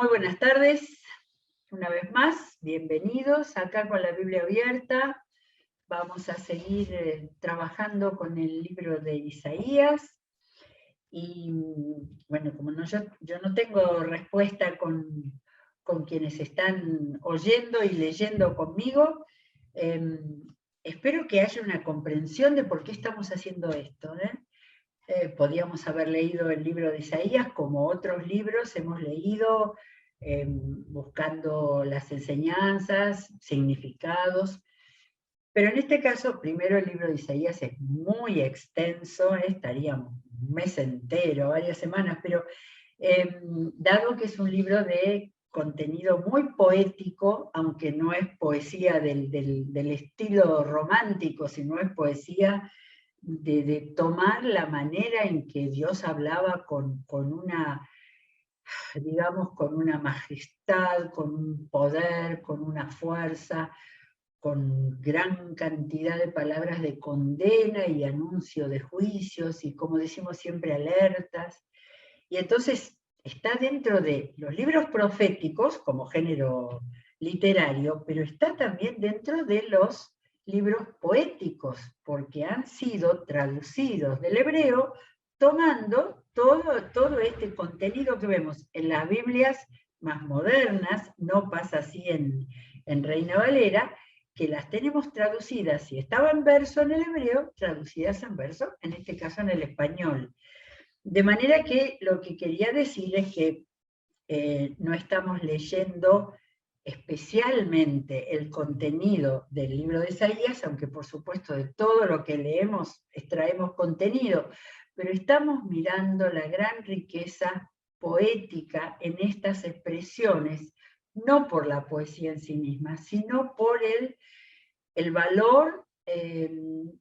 Muy buenas tardes, una vez más, bienvenidos acá con la Biblia abierta. Vamos a seguir trabajando con el libro de Isaías. Y bueno, como yo no tengo respuesta con quienes están oyendo y leyendo conmigo, espero que haya una comprensión de por qué estamos haciendo esto. Podíamos haber leído el libro de Isaías, como otros libros hemos leído, buscando las enseñanzas, significados, pero en este caso, primero el libro de Isaías es muy extenso, estaría un mes entero, varias semanas, pero dado que es un libro de contenido muy poético, aunque no es poesía del estilo romántico, sino es poesía de tomar la manera en que Dios hablaba con una, digamos, con una majestad, con un poder, con una fuerza, con gran cantidad de palabras de condena y anuncio de juicios y, como decimos siempre, alertas. Y entonces está dentro de los libros proféticos como género literario, pero está también dentro de los libros poéticos, porque han sido traducidos del hebreo tomando todo este contenido que vemos en las Biblias más modernas, no pasa así en Reina Valera, que las tenemos traducidas, si estaba en verso en el hebreo, traducidas en verso, en este caso en el español. De manera que lo que quería decir es que no estamos leyendo especialmente el contenido del libro de Isaías, aunque por supuesto de todo lo que leemos extraemos contenido, pero estamos mirando la gran riqueza poética en estas expresiones, no por la poesía en sí misma, sino por el valor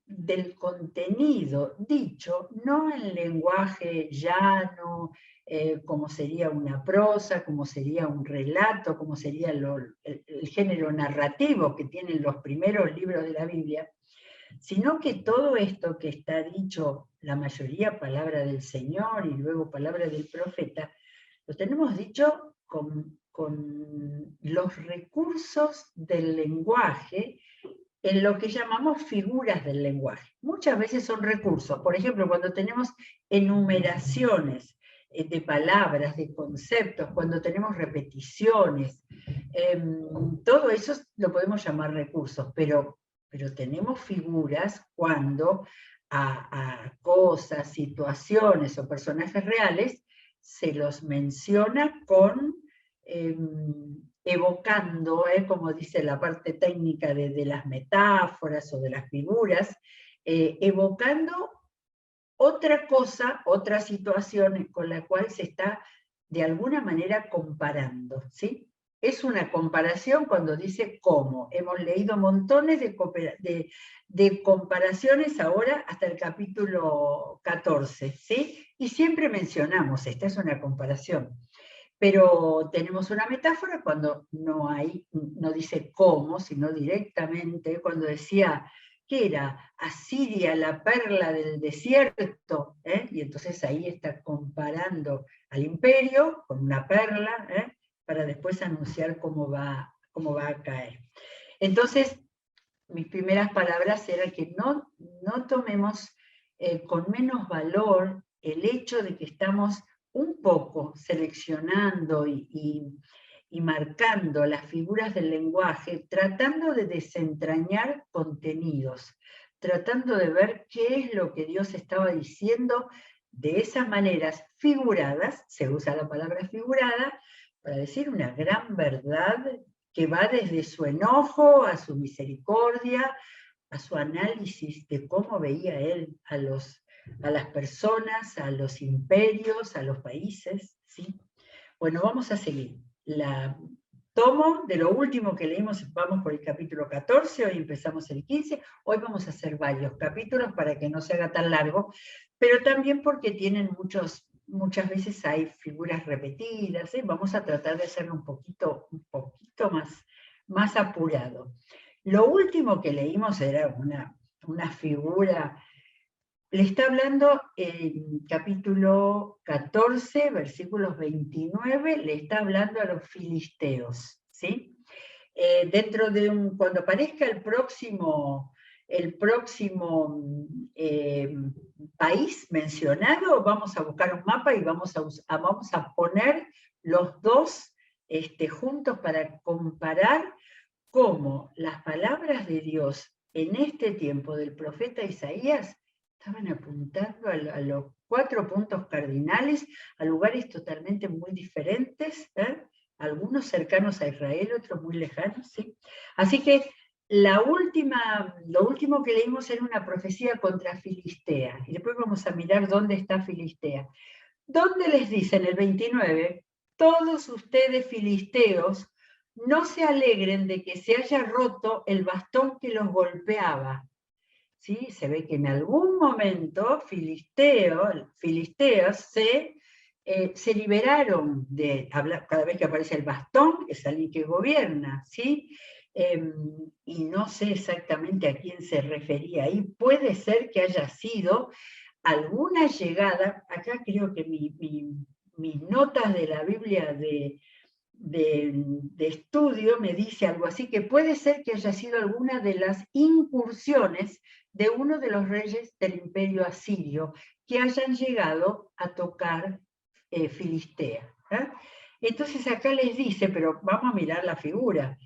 del contenido dicho, no en lenguaje llano, como sería una prosa, como sería un relato, como sería el género narrativo que tienen los primeros libros de la Biblia, sino que todo esto que está dicho, la mayoría palabra del Señor y luego palabra del profeta, lo tenemos dicho con los recursos del lenguaje en lo que llamamos figuras del lenguaje. Muchas veces son recursos. Por ejemplo, cuando tenemos enumeraciones de palabras, de conceptos, cuando tenemos repeticiones, todo eso lo podemos llamar recursos, pero tenemos figuras cuando a cosas, situaciones o personajes reales se los menciona con evocando, como dice la parte técnica de las metáforas o de las figuras, evocando otra cosa, otra situación con la cual se está de alguna manera comparando, ¿sí? Es una comparación cuando dice cómo. Hemos leído montones de comparaciones ahora hasta el capítulo 14, ¿sí? Y siempre mencionamos, esta es una comparación. Pero tenemos una metáfora cuando no dice cómo, sino directamente, cuando decía, ¿qué era? Asiria, la perla del desierto, y entonces ahí está comparando al imperio con una perla, para después anunciar cómo va a caer. Entonces, mis primeras palabras eran que no tomemos con menos valor el hecho de que estamos un poco seleccionando y marcando las figuras del lenguaje, tratando de desentrañar contenidos, tratando de ver qué es lo que Dios estaba diciendo de esas maneras figuradas, se usa la palabra figurada, para decir una gran verdad que va desde su enojo a su misericordia, a su análisis de cómo veía él a las personas, a los imperios, a los países, ¿sí? Bueno, vamos a seguir. Tomo de lo último que leímos, vamos por el capítulo 14, hoy empezamos el 15, hoy vamos a hacer varios capítulos para que no se haga tan largo, pero también porque tienen muchas veces hay figuras repetidas, vamos a tratar de hacerlo un poquito más apurado. Lo último que leímos era una figura le está hablando en capítulo 14, versículos 29, le está hablando a los filisteos, ¿sí? Cuando aparezca el próximo país mencionado, vamos a buscar un mapa y vamos a poner los dos juntos para comparar cómo las palabras de Dios en este tiempo del profeta Isaías estaban apuntando a los 4 puntos cardinales, a lugares totalmente muy diferentes, algunos cercanos a Israel, otros muy lejanos, ¿sí? Así que lo último que leímos era una profecía contra Filistea, y después vamos a mirar dónde está Filistea. ¿Dónde les dice en el 29? Todos ustedes filisteos, no se alegren de que se haya roto el bastón que los golpeaba. ¿Sí? Se ve que en algún momento filisteos se liberaron de hablar, cada vez que aparece el bastón, es alguien que gobierna, ¿sí? Y no sé exactamente a quién se refería ahí. Puede ser que haya sido alguna llegada, acá creo que mis notas de la Biblia de estudio me dice algo así, que puede ser que haya sido alguna de las incursiones de uno de los reyes del imperio asirio que hayan llegado a tocar Filistea. Entonces acá les dice, pero vamos a mirar la figura,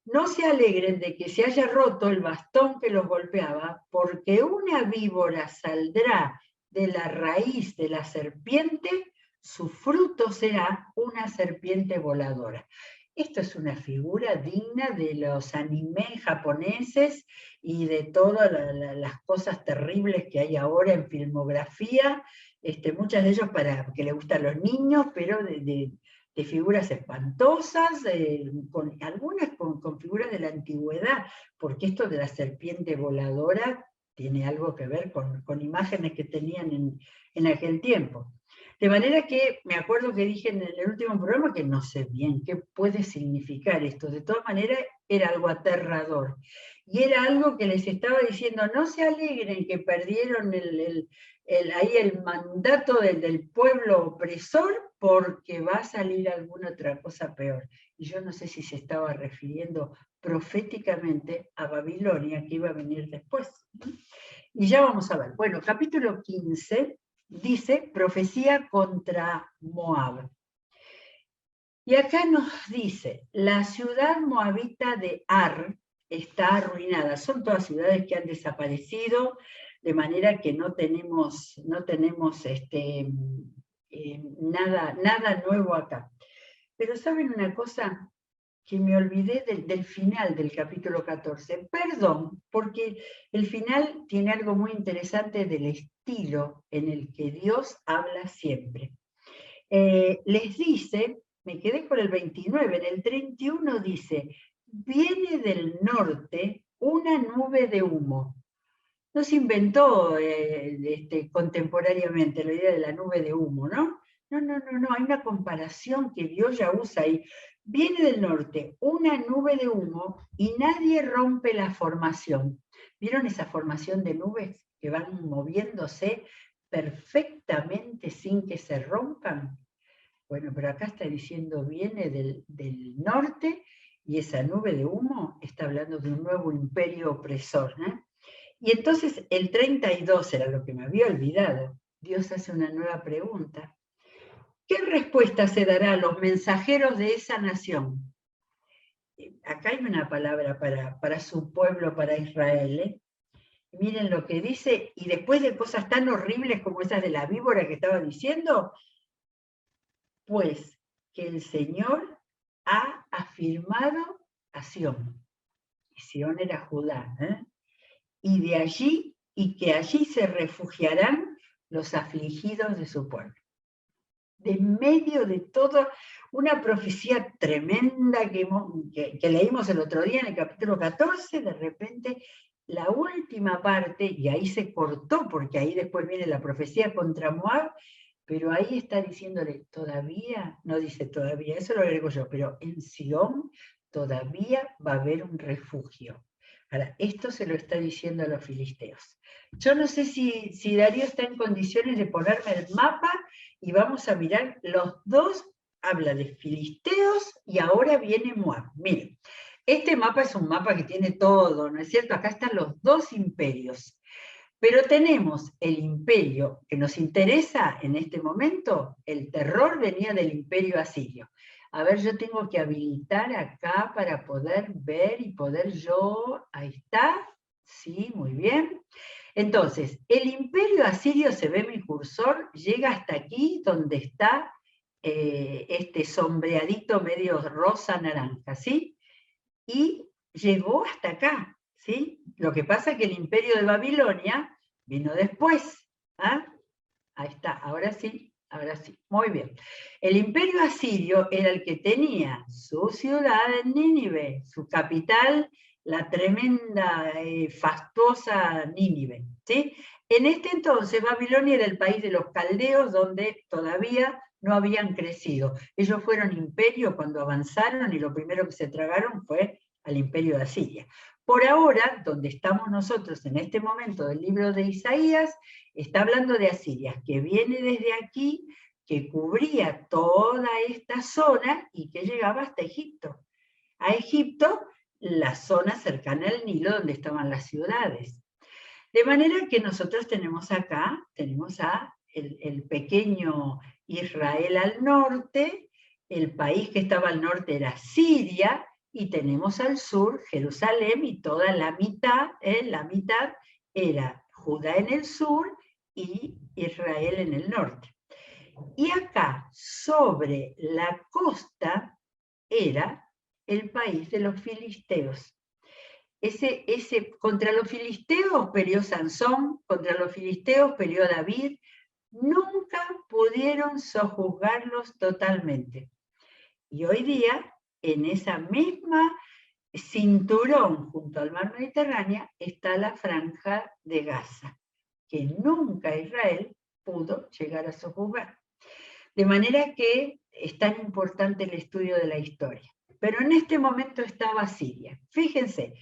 no se alegren de que se haya roto el bastón que los golpeaba, porque una víbora saldrá de la raíz de la serpiente, su fruto será una serpiente voladora. Esto es una figura digna de los animes japoneses y de todas las cosas terribles que hay ahora en filmografía, muchas de ellas para que le gustan a los niños, pero de figuras espantosas, algunas con figuras de la antigüedad, porque esto de la serpiente voladora tiene algo que ver con imágenes que tenían en aquel tiempo. De manera que me acuerdo que dije en el último programa que no sé bien qué puede significar esto. De todas maneras, era algo aterrador. Y era algo que les estaba diciendo, no se alegren que perdieron ahí el mandato del pueblo opresor, porque va a salir alguna otra cosa peor. Y yo no sé si se estaba refiriendo proféticamente a Babilonia, que iba a venir después. Y ya vamos a ver. Bueno, capítulo 15 dice profecía contra Moab. Y acá nos dice, la ciudad moabita de Ar está arruinada. Son todas ciudades que han desaparecido, de manera que no tenemos nada nuevo acá. Pero ¿saben una cosa? Que me olvidé del final del capítulo 14. Perdón, porque el final tiene algo muy interesante del estilo en el que Dios habla siempre. Les dice, me quedé con el 29, en el 31 dice, viene del norte una nube de humo. No se inventó contemporáneamente la idea de la nube de humo, ¿no? No, hay una comparación que Dios ya usa ahí. Viene del norte una nube de humo y nadie rompe la formación. ¿Vieron esa formación de nubes que van moviéndose perfectamente sin que se rompan? Bueno, pero acá está diciendo viene del norte y esa nube de humo está hablando de un nuevo imperio opresor, ¿eh? Y entonces el 32 era lo que me había olvidado. Dios hace una nueva pregunta. ¿Qué respuesta se dará a los mensajeros de esa nación? Acá hay una palabra para su pueblo, para Israel. Miren lo que dice, y después de cosas tan horribles como esas de la víbora que estaba diciendo, pues que el Señor ha afirmado a Sión. Y Sión era Judá, y de allí, y que allí se refugiarán los afligidos de su pueblo. De medio de toda una profecía tremenda que leímos el otro día en el capítulo 14, de repente la última parte, y ahí se cortó, porque ahí después viene la profecía contra Moab, pero ahí está diciéndole, todavía, no dice todavía, eso lo agrego yo, pero en Sion todavía va a haber un refugio. Ahora, esto se lo está diciendo a los filisteos. Yo no sé si Darío está en condiciones de ponerme el mapa y vamos a mirar los dos, habla de filisteos y ahora viene Moab. Miren, este mapa es un mapa que tiene todo, ¿no es cierto? Acá están los dos imperios. Pero tenemos el imperio que nos interesa en este momento, el terror venía del imperio asirio. A ver, yo tengo que habilitar acá para poder ver y poder yo, ahí está, sí, muy bien. Entonces, el imperio asirio, se ve mi cursor, llega hasta aquí donde está este sombreadito medio rosa-naranja, ¿sí? Y llegó hasta acá, ¿sí? Lo que pasa es que el imperio de Babilonia vino después, ¿ah? Ahí está, ahora sí, muy bien. El imperio asirio era el que tenía su ciudad en Nínive, su capital, la tremenda, fastuosa Nínive, ¿sí? En este entonces Babilonia era el país de los caldeos donde todavía no habían crecido. Ellos fueron imperio cuando avanzaron y lo primero que se tragaron fue al imperio de Asiria. Por ahora, donde estamos nosotros en este momento del libro de Isaías, está hablando de Asiria, que viene desde aquí, que cubría toda esta zona y que llegaba hasta Egipto. A Egipto, la zona cercana al Nilo donde estaban las ciudades. De manera que nosotros tenemos acá, tenemos a el pequeño Israel al norte, el país que estaba al norte era Siria, y tenemos al sur Jerusalén y toda la mitad era Judá en el sur y Israel en el norte. Y acá, sobre la costa, era el país de los filisteos. Contra los filisteos peleó Sansón, contra los filisteos peleó David, nunca pudieron sojuzgarlos totalmente. Y hoy día, en esa misma cinturón junto al mar Mediterráneo, está la franja de Gaza, que nunca Israel pudo llegar a sojuzgar. De manera que es tan importante el estudio de la historia. Pero en este momento estaba Siria. Fíjense,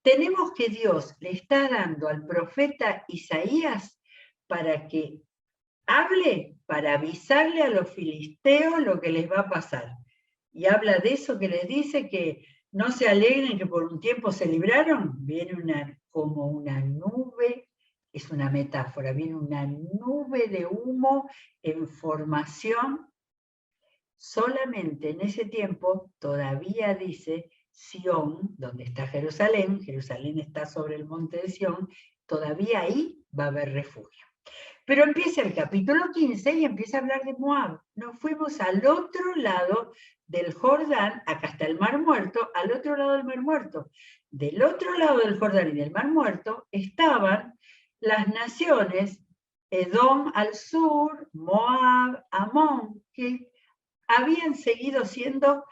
tenemos que Dios le está dando al profeta Isaías para que hable, para avisarle a los filisteos lo que les va a pasar. Y habla de eso que les dice que no se alegren que por un tiempo se libraron, viene como una nube, es una metáfora, viene una nube de humo en formación. Solamente en ese tiempo todavía dice Sión, donde está Jerusalén, Jerusalén está sobre el monte de Sión, todavía ahí va a haber refugio. Pero empieza el capítulo 15 y empieza a hablar de Moab. Nos fuimos al otro lado del Jordán, acá está el Mar Muerto, al otro lado del Mar Muerto. Del otro lado del Jordán y del Mar Muerto estaban las naciones Edom al sur, Moab, Amón, que habían seguido siendo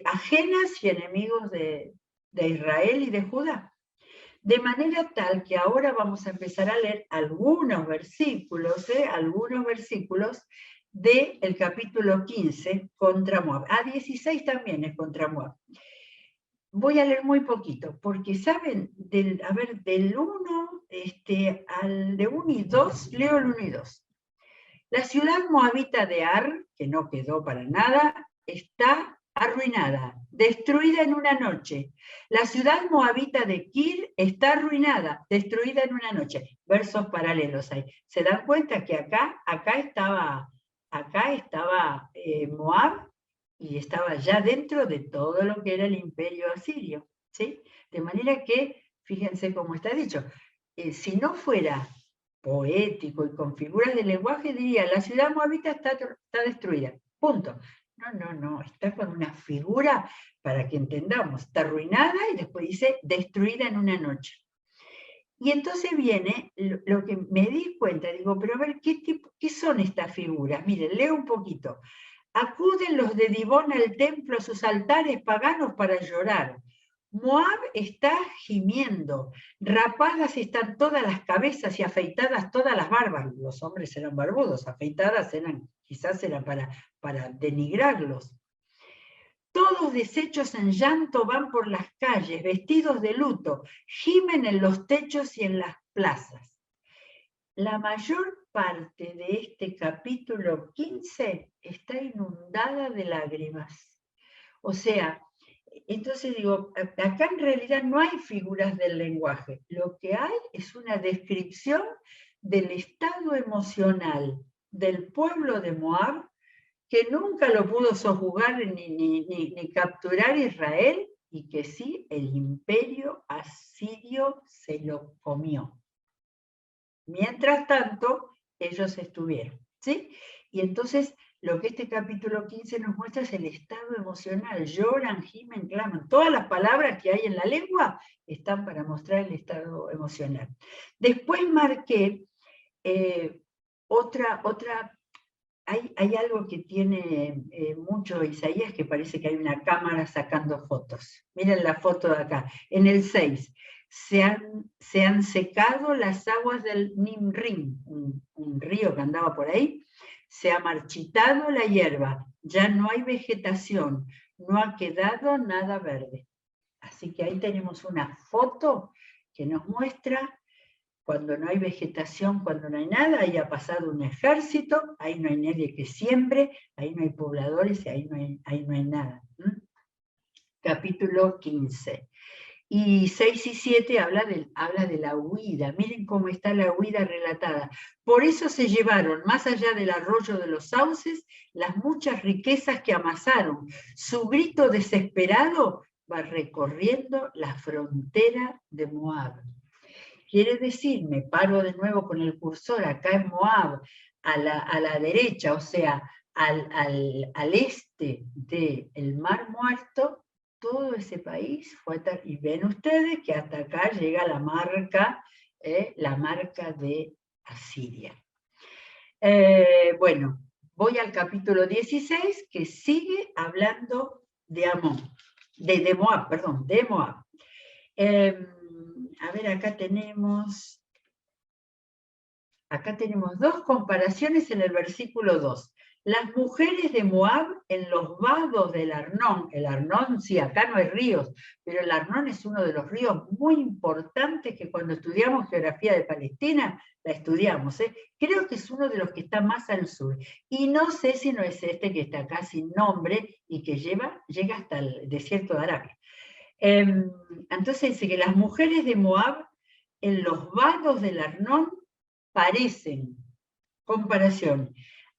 ajenas y enemigos de Israel y de Judá. De manera tal que ahora vamos a empezar a leer algunos versículos del capítulo 15 contra Moab. 16 también es contra Moab. Voy a leer muy poquito, porque saben, del 1 de 1 y 2, leo el 1 y 2. La ciudad moabita de Ar, que no quedó para nada, está arruinada, destruida en una noche. La ciudad moabita de Kir está arruinada, destruida en una noche. Versos paralelos ahí. ¿Se dan cuenta que acá estaba Moab y estaba ya dentro de todo lo que era el imperio asirio? ¿Sí? De manera que, fíjense cómo está dicho, si no fuera poético y con figuras de lenguaje, diría, la ciudad moabita está destruida, punto. No, está con una figura para que entendamos, está arruinada y después dice destruida en una noche. Y entonces viene lo que me di cuenta, digo, pero a ver, ¿qué son estas figuras? Miren, leo un poquito. Acuden los de Dibón al templo, a sus altares paganos para llorar. Moab está gimiendo, rapadas están todas las cabezas y afeitadas todas las barbas. Los hombres eran barbudos, afeitadas quizás eran para denigrarlos. Todos deshechos en llanto van por las calles, vestidos de luto, gimen en los techos y en las plazas. La mayor parte de este capítulo 15 está inundada de lágrimas. O sea, entonces digo, acá en realidad no hay figuras del lenguaje. Lo que hay es una descripción del estado emocional del pueblo de Moab, que nunca lo pudo sojuzgar ni capturar Israel, y que sí, el imperio asirio se lo comió. Mientras tanto, ellos estuvieron, ¿sí? Y entonces, lo que este capítulo 15 nos muestra es el estado emocional. Lloran, gimen, claman. Todas las palabras que hay en la lengua están para mostrar el estado emocional. Después marqué hay algo que tiene mucho Isaías, que parece que hay una cámara sacando fotos. Miren la foto de acá. En el 6, se han secado las aguas del Nimrim, un río que andaba por ahí. Se ha marchitado la hierba, ya no hay vegetación, no ha quedado nada verde. Así que ahí tenemos una foto que nos muestra cuando no hay vegetación, cuando no hay nada, ahí ha pasado un ejército, ahí no hay nadie que siembre, ahí no hay pobladores y ahí no hay nada. Capítulo 15. Y 6 y 7 habla de la huida. Miren cómo está la huida relatada. Por eso se llevaron, más allá del arroyo de los sauces, las muchas riquezas que amasaron. Su grito desesperado va recorriendo la frontera de Moab. Quiere decir, me paro de nuevo con el cursor acá en Moab, a la derecha, o sea, al este del Mar Muerto, todo ese país fue, y ven ustedes que hasta acá llega la marca de Asiria. Bueno, voy al capítulo 16, que sigue hablando de Moab, perdón, de Moab. A ver, acá tenemos dos comparaciones en el versículo 2. Las mujeres de Moab en los vados del Arnón. El Arnón, sí, acá no hay ríos, pero el Arnón es uno de los ríos muy importantes que cuando estudiamos geografía de Palestina, la estudiamos. Creo que es uno de los que está más al sur. Y no sé si no es este que está acá sin nombre y que llega hasta el desierto de Arabia. Entonces dice que las mujeres de Moab en los vados del Arnón parecen, comparación,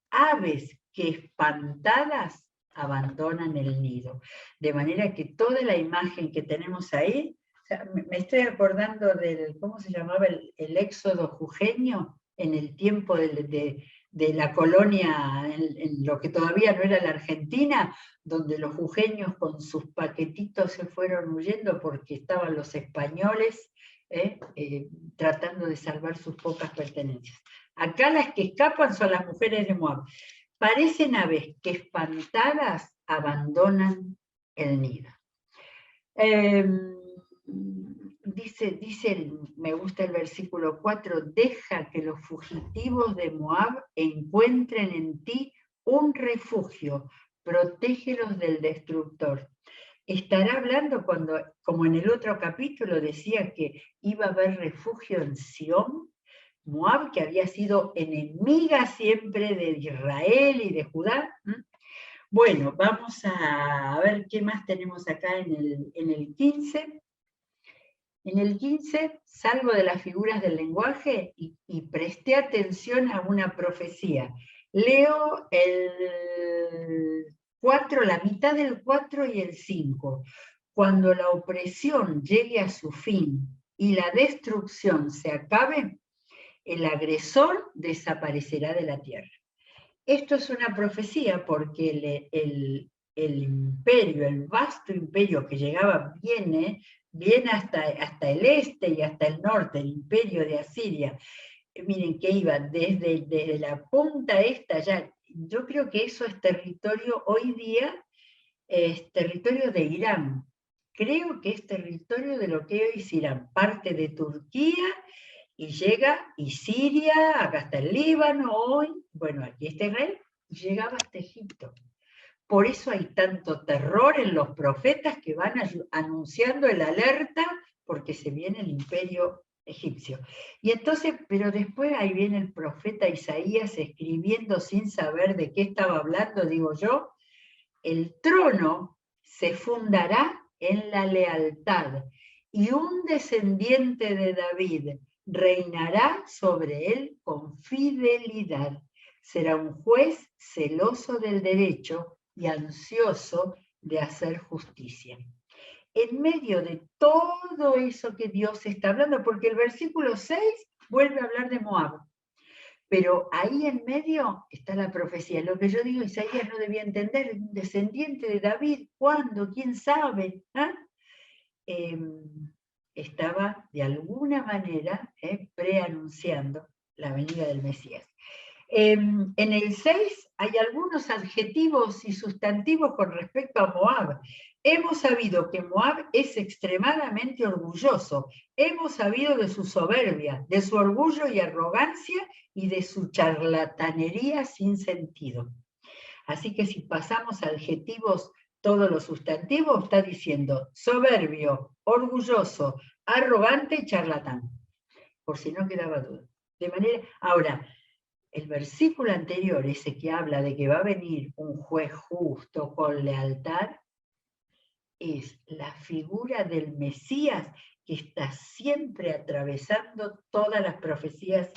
aves que espantadas abandonan el nido. De manera que toda la imagen que tenemos ahí, o sea, me estoy acordando del, ¿cómo se llamaba? El éxodo jujeño en el tiempo de la colonia, en lo que todavía no era la Argentina, donde los jujeños con sus paquetitos se fueron huyendo porque estaban los españoles tratando de salvar sus pocas pertenencias. Acá las que escapan son las mujeres de Moab. Parecen aves que espantadas abandonan el nido. Dice, me gusta el versículo 4, deja que los fugitivos de Moab encuentren en ti un refugio, protégelos del destructor. Estará hablando cuando, como en el otro capítulo decía que iba a haber refugio en Sión, Moab, que había sido enemiga siempre de Israel y de Judá. Bueno, vamos a ver qué más tenemos acá en el 15. En el 15 salgo de las figuras del lenguaje y presté atención a una profecía. Leo el 4, la mitad del 4 y el 5. Cuando la opresión llegue a su fin y la destrucción se acabe, el agresor desaparecerá de la tierra. Esto es una profecía porque el imperio, el vasto imperio que llegaba, viene hasta el este y hasta el norte, el imperio de Asiria. Miren que iba desde la punta esta ya. Yo creo que eso es territorio, hoy día es territorio de Irán. Creo que es territorio de lo que hoy es Irán, parte de Turquía, y llega, y Siria, acá está el Líbano hoy, bueno, aquí está Israel, llegaba hasta Egipto. Por eso hay tanto terror en los profetas que van anunciando el alerta porque se viene el imperio egipcio. Y entonces, pero después ahí viene el profeta Isaías escribiendo sin saber de qué estaba hablando, digo yo, el trono se fundará en la lealtad y un descendiente de David reinará sobre él con fidelidad. Será un juez celoso del derecho y ansioso de hacer justicia. En medio de todo eso que Dios está hablando, porque el versículo 6 vuelve a hablar de Moab, pero ahí en medio está la profecía. Lo que yo digo, Isaías no debía entender, un descendiente de David, ¿cuándo? ¿Quién sabe? ¿Ah? Estaba de alguna manera preanunciando la venida del Mesías. En el 6 hay algunos adjetivos y sustantivos con respecto a Moab. Hemos sabido que Moab es extremadamente orgulloso. Hemos sabido de su soberbia, de su orgullo y arrogancia y de su charlatanería sin sentido. Así que si pasamos a adjetivos, todos los sustantivos, está diciendo soberbio, orgulloso, arrogante y charlatán. Por si no quedaba duda. De manera, ahora, el versículo anterior, ese que habla de que va a venir un juez justo con lealtad, es la figura del Mesías que está siempre atravesando todas las profecías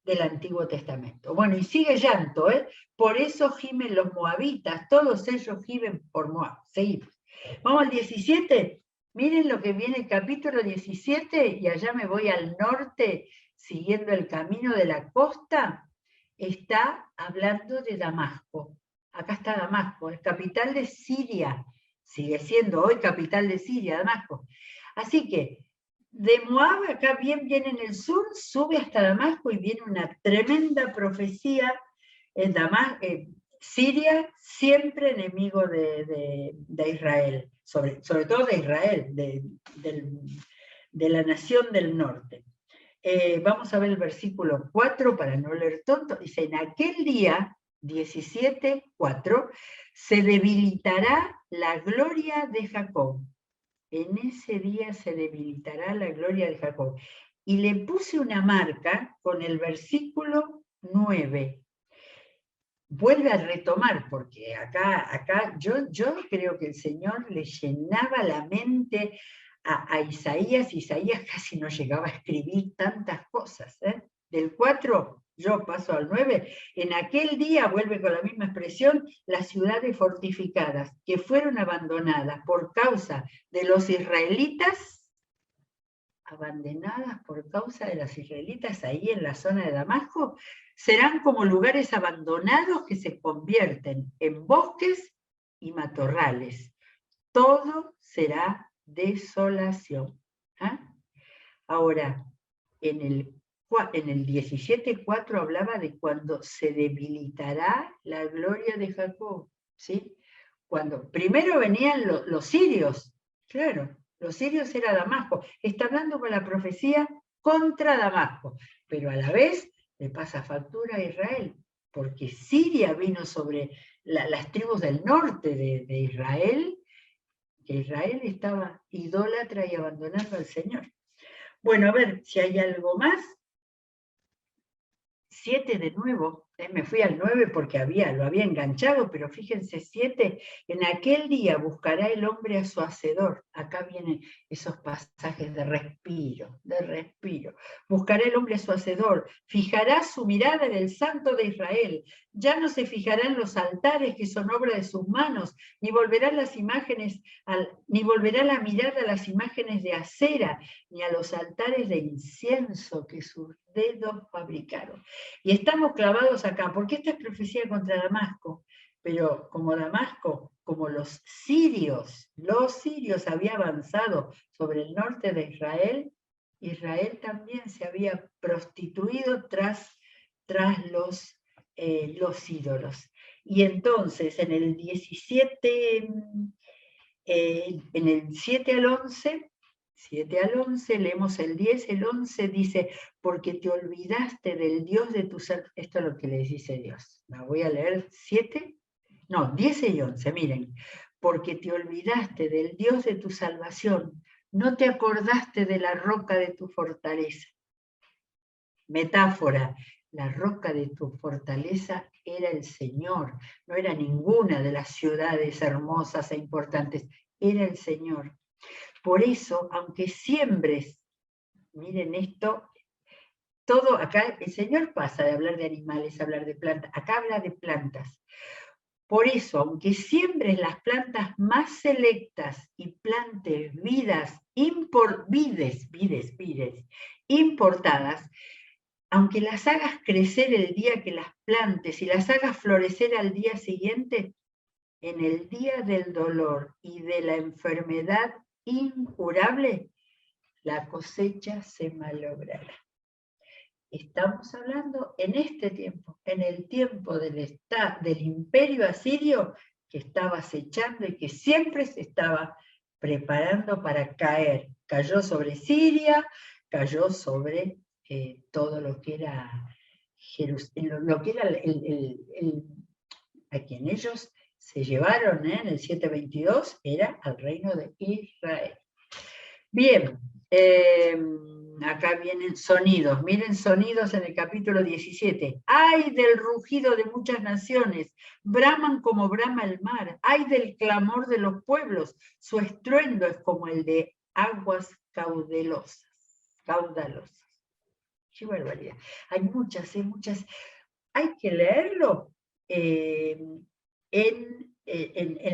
del Antiguo Testamento. Bueno, y sigue llanto, ¿eh? Por eso gimen los moabitas, todos ellos gimen por Moab. Seguimos. Vamos al 17. Miren lo que viene el capítulo 17, y allá me voy al norte, siguiendo el camino de la costa. Está hablando de Damasco. Acá está Damasco, es capital de Siria. Sigue siendo hoy capital de Siria, Damasco. Así que de Moab, acá bien viene en el sur, sube hasta Damasco y viene una tremenda profecía en Siria, siempre enemigo de Israel, sobre todo de Israel, de la nación del norte. Vamos a ver el versículo 4 para no leer tonto. Dice, en aquel día, 17:4, se debilitará la gloria de Jacob. En ese día se debilitará la gloria de Jacob. Y le puse una marca con el versículo 9. Vuelve a retomar, porque acá yo creo que el Señor le llenaba la mente a Isaías. Isaías casi no llegaba a escribir tantas cosas. Del 4, yo paso al 9, en aquel día, vuelve con la misma expresión, las ciudades fortificadas que fueron abandonadas por causa de los israelitas, abandonadas por causa de las israelitas ahí en la zona de Damasco, serán como lugares abandonados que se convierten en bosques y matorrales. Todo será desolación. ¿Ah? Ahora, en el 17:4 hablaba de cuando se debilitará la gloria de Jacob. ¿Sí? Cuando primero venían los sirios, claro, los sirios era Damasco. Está hablando con la profecía contra Damasco, pero a la vez le pasa factura a Israel, porque Siria vino sobre las tribus del norte de Israel, que Israel estaba idólatra y abandonando al Señor. Bueno, a ver si hay algo más. 7 de nuevo, me fui al 9 porque lo había enganchado, pero fíjense, 7, en aquel día buscará el hombre a su hacedor. Acá vienen esos pasajes de respiro. Buscará el hombre a su hacedor, fijará su mirada en el Santo de Israel, ya no se fijará en los altares que son obra de sus manos, ni volverá la mirada a las imágenes de acera, ni a los altares de incienso que sus dedos fabricaron. Y estamos clavados acá, porque esta es profecía contra Damasco, pero como Damasco, como los sirios habían avanzado sobre el norte de Israel, Israel también se había prostituido tras los ídolos. Y entonces en el 17, en el 7 al 11, 7 al 11, leemos el 10, el 11 dice, porque te olvidaste del Dios de tu ser. Esto es lo que le dice Dios. La voy a leer 7. no, 10 y 11, miren, porque te olvidaste del Dios de tu salvación, no te acordaste de la roca de tu fortaleza. Metáfora, la roca de tu fortaleza era el Señor, no era ninguna de las ciudades hermosas e importantes, era el Señor. Por eso, aunque siembres, miren esto, todo acá, el Señor pasa de hablar de animales a hablar de plantas, acá habla de plantas. Por eso, aunque siembres las plantas más selectas y plantes vides importadas, aunque las hagas crecer el día que las plantes y las hagas florecer al día siguiente, en el día del dolor y de la enfermedad incurable, la cosecha se malogrará. Estamos hablando en este tiempo, en el tiempo del imperio asirio, que estaba acechando y que siempre se estaba preparando para caer. Cayó sobre Siria, cayó sobre todo lo que era lo que era a quien ellos se llevaron en el 722, era al reino de Israel. Bien, acá vienen sonidos, miren sonidos en el capítulo 17. ¡Ay del rugido de muchas naciones! Braman como brama el mar. ¡Ay del clamor de los pueblos! Su estruendo es como el de aguas caudalosas. ¡Qué barbaridad! Hay muchas, muchas. Hay que leerlo en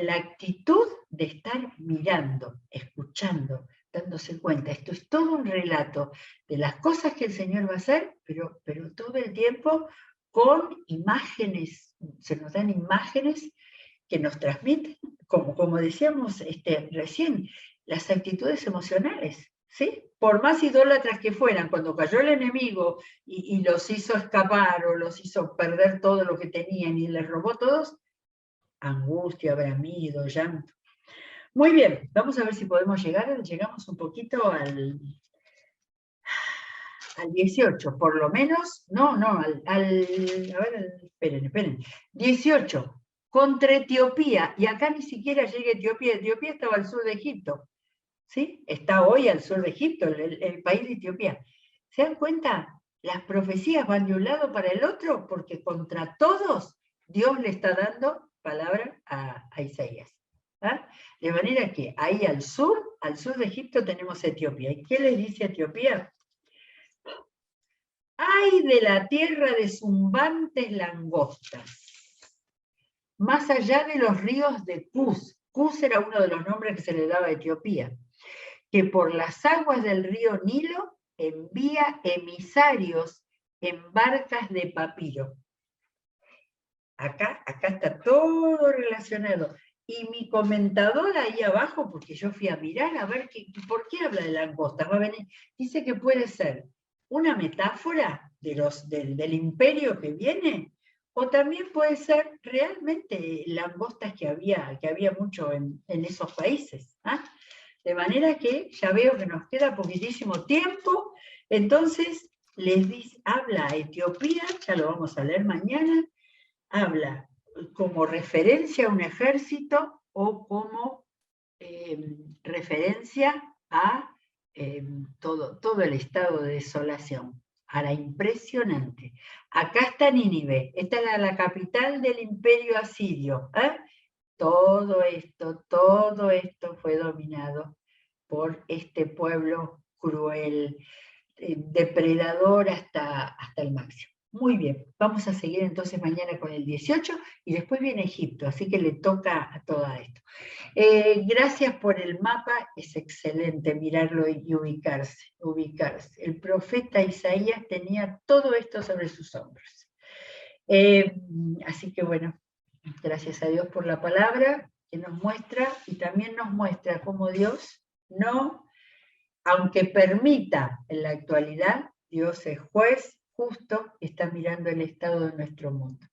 la actitud de estar mirando, escuchando, dándose cuenta. Esto es todo un relato de las cosas que el Señor va a hacer, pero todo el tiempo con imágenes, se nos dan imágenes que nos transmiten, como decíamos recién, las actitudes emocionales, ¿sí? Por más idólatras que fueran, cuando cayó el enemigo y los hizo escapar o los hizo perder todo lo que tenían y les robó todos, angustia, bramido, llanto. Muy bien, vamos a ver si podemos llegamos un poquito al 18, por lo menos, a ver, esperen, 18, contra Etiopía, y acá ni siquiera llega Etiopía estaba al sur de Egipto, ¿sí? Está hoy al sur de Egipto, el país de Etiopía. ¿Se dan cuenta? Las profecías van de un lado para el otro, porque contra todos Dios le está dando palabra a Isaías. ¿Ah? De manera que ahí al sur de Egipto tenemos Etiopía. ¿Y qué le dice Etiopía? ¡Ay de la tierra de zumbantes langostas! Más allá de los ríos de Cus. Cus era uno de los nombres que se le daba a Etiopía. Que por las aguas del río Nilo envía emisarios en barcas de papiro. Acá está todo relacionado. Y mi comentador ahí abajo, porque yo fui a mirar a ver por qué habla de langostas, va a venir, dice que puede ser una metáfora del imperio que viene, o también puede ser realmente langostas que había mucho en esos países. ¿Ah? De manera que ya veo que nos queda poquitísimo tiempo, entonces habla a Etiopía, ya lo vamos a leer mañana, habla como referencia a un ejército o como referencia a todo el estado de desolación. Ahora, impresionante. Acá está Nínive, esta era la capital del imperio asirio. Todo esto fue dominado por este pueblo cruel, depredador hasta el máximo. Muy bien, vamos a seguir entonces mañana con el 18 y después viene Egipto, así que le toca a todo esto. Gracias por el mapa, es excelente mirarlo y ubicarse. El profeta Isaías tenía todo esto sobre sus hombros. Así que bueno, gracias a Dios por la palabra que nos muestra y también nos muestra cómo Dios no, aunque permita en la actualidad, Dios es juez justo, está mirando el estado de nuestro mundo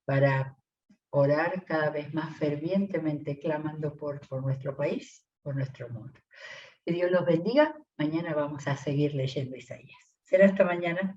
para orar cada vez más fervientemente, clamando por nuestro país, por nuestro mundo. Que Dios los bendiga. Mañana vamos a seguir leyendo Isaías. Será hasta mañana.